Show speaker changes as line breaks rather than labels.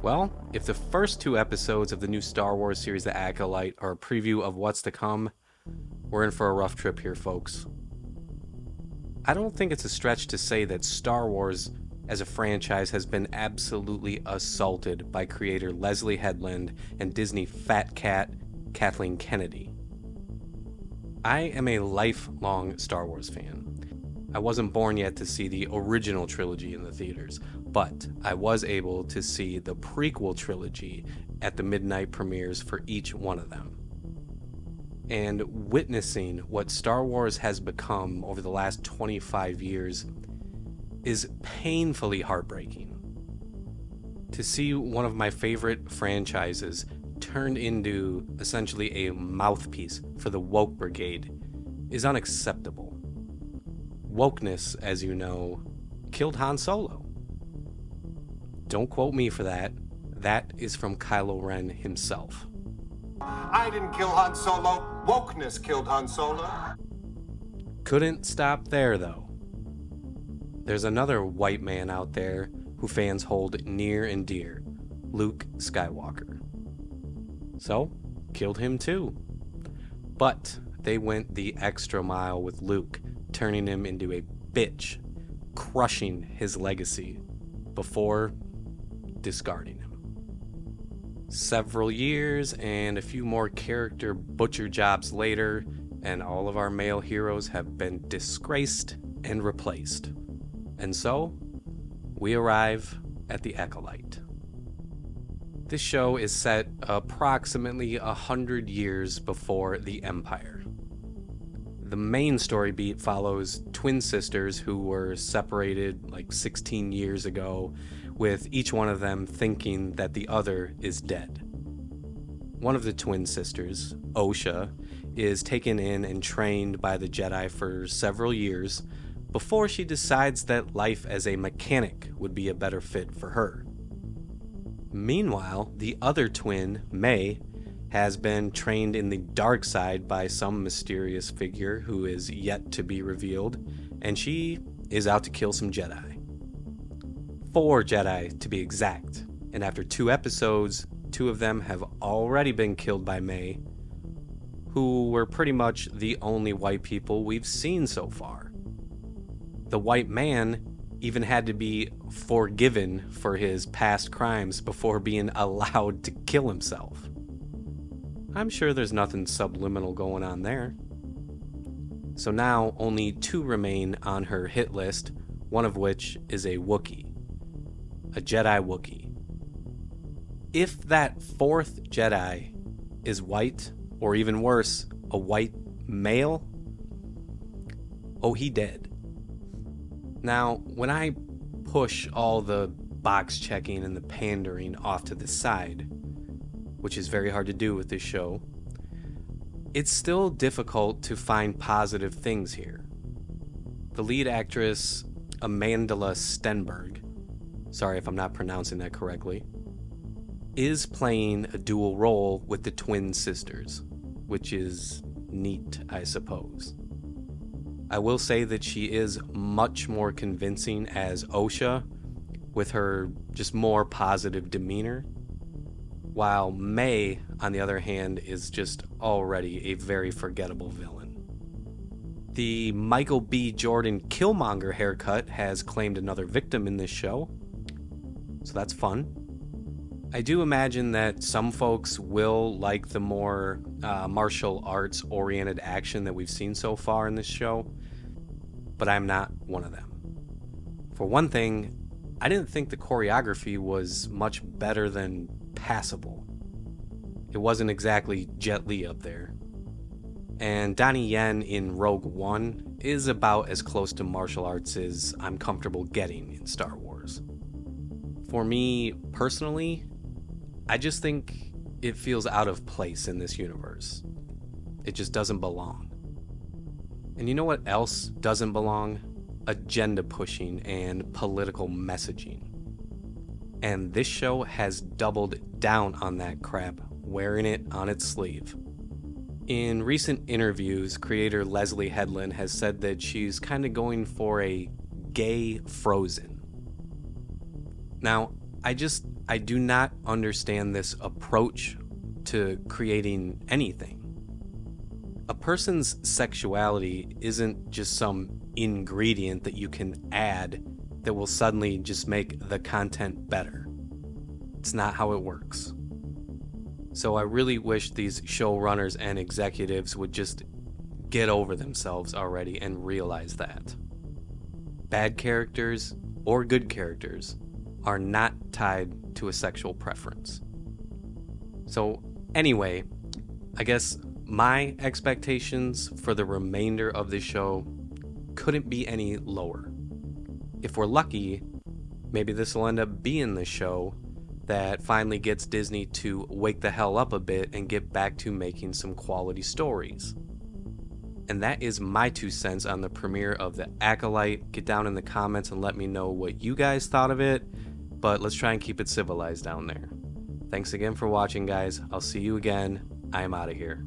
Well, if the first two episodes of the new Star Wars series, The Acolyte, are a preview of what's to come, we're in for a rough trip here, folks. I don't think it's a stretch to say that Star Wars as a franchise has been absolutely assaulted by creator Leslie Headland and Disney fat cat Kathleen Kennedy. I am a lifelong Star Wars fan. I wasn't born yet to see the original trilogy in the theaters, but I was able to see the prequel trilogy at the midnight premieres for each one of them. And witnessing what Star Wars has become over the last 25 years is painfully heartbreaking. To see one of my favorite franchises turned into essentially a mouthpiece for the woke brigade is unacceptable. Wokeness, as you know, killed Han Solo. Don't quote me for that. That is from Kylo Ren himself.
I didn't kill Han Solo. Wokeness killed Han Solo.
Couldn't stop there, though. There's another white man out there who fans hold near and dear, Luke Skywalker. So, killed him too. But they went the extra mile with Luke, turning him into a bitch, crushing his legacy before discarding him. Several years and a few more character butcher jobs later, and all of our male heroes have been disgraced and replaced. And so, we arrive at the Acolyte. This show is set approximately 100 years before the Empire. The main story beat follows twin sisters who were separated like 16 years ago, with each one of them thinking that the other is dead. One of the twin sisters, Osha, is taken in and trained by the Jedi for several years before she decides that life as a mechanic would be a better fit for her. Meanwhile, the other twin, May, has been trained in the dark side by some mysterious figure who is yet to be revealed, and she is out to kill some Jedi. 4 Jedi, to be exact, and after 2 episodes, 2 of them have already been killed by May, who were pretty much the only white people we've seen so far. The white man even had to be forgiven for his past crimes before being allowed to kill himself. I'm sure there's nothing subliminal going on there. So now only 2 remain on her hit list, one of which is a Wookiee. A Jedi Wookiee. If that 4th Jedi is white, or even worse, a white male, oh, he dead. Now, when I push all the box checking and the pandering off to the side, which is very hard to do with this show, it's still difficult to find positive things here. The lead actress, Amandla Stenberg, sorry if I'm not pronouncing that correctly, is playing a dual role with the twin sisters, which is neat, I suppose. I will say that she is much more convincing as Osha, with her just more positive demeanor, while May, on the other hand, is just already a very forgettable villain. The Michael B. Jordan Killmonger haircut has claimed another victim in this show, so that's fun. I do imagine that some folks will like the more martial arts-oriented action that we've seen so far in this show, but I'm not one of them. For one thing, I didn't think the choreography was much better than passable. It wasn't exactly Jet Li up there. And Donnie Yen in Rogue One is about as close to martial arts as I'm comfortable getting in Star Wars. For me, personally, I just think it feels out of place in this universe. It just doesn't belong. And you know what else doesn't belong? Agenda pushing and political messaging. And this show has doubled down on that crap, wearing it on its sleeve. In recent interviews, creator Leslie Headland has said that she's kind of going for a gay Frozen. Now, I I do not understand this approach to creating anything. A person's sexuality isn't just some ingredient that you can add that will suddenly just make the content better. It's not how it works. So I really wish these showrunners and executives would just get over themselves already and realize that. Bad characters or good characters are not tied to a sexual preference. So anyway, I guess my expectations for the remainder of the show couldn't be any lower. If we're lucky, maybe this will end up being the show that finally gets Disney to wake the hell up a bit and get back to making some quality stories. And that is my 2 cents on the premiere of The Acolyte. Get down in the comments and let me know what you guys thought of it, but let's try and keep it civilized down there. Thanks again for watching, guys. I'll see you again. I am out of here.